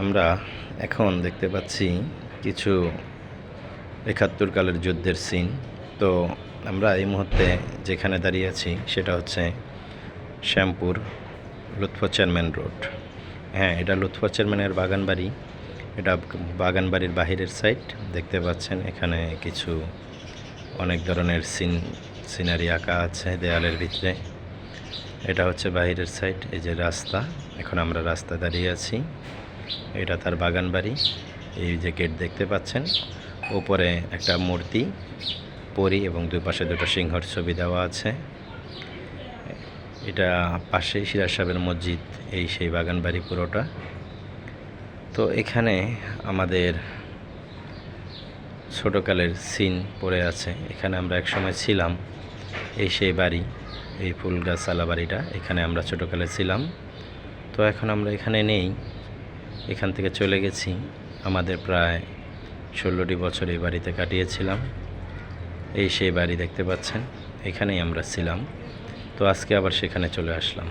আমরা এখন দেখতে পাচ্ছি কিছু ৭১ কালের যুদ্ধের সিন। তো আমরা এই মুহূর্তে যেখানে দাঁড়িয়ে আছি সেটা হচ্ছে শ্যামপুর লুৎফর চেয়ারম্যান রোড। হ্যাঁ, এটা লুৎফর চেয়ারম্যানের বাগানবাড়ি। এটা বাগানবাড়ির বাহিরের সাইড দেখতে পাচ্ছেন। এখানে কিছু অনেক ধরনের সিনারি আঁকা আছে দেয়ালের ভিতরে। এটা হচ্ছে বাহিরের সাইড। এই যে রাস্তা, এখন আমরা রাস্তা দাঁড়িয়ে আছি। এটা তার বাগানবাড়ি। এই যে গেট দেখতে পাচ্ছেন, উপরে একটা মূর্তি পরী এবং দুই পাশে দুটো সিংহর ছবি দেওয়া আছে। এটা পাশেই সিরাজ সাহেবের মসজিদ। এই সেই বাগানবাড়ি পুরোটা। তো এখানে আমাদের ছোটোকালের সিন পড়ে আছে। এখানে আমরা একসময় ছিলাম। এই সেই বাড়ি, এই ফুল গাছালা বাড়িটা, এখানে আমরা ছোটোকালে ছিলাম। তো এখন আমরা এখানে নেই, এখান থেকে চলে গেছি। আমাদের প্রায় 16টি বছর এই বাড়িতে কাটিয়েছিলাম। এই সেই বাড়ি দেখতে পাচ্ছেন, এখানেই আমরা ছিলাম। তো আজকে আবার সেখানে চলে আসলাম।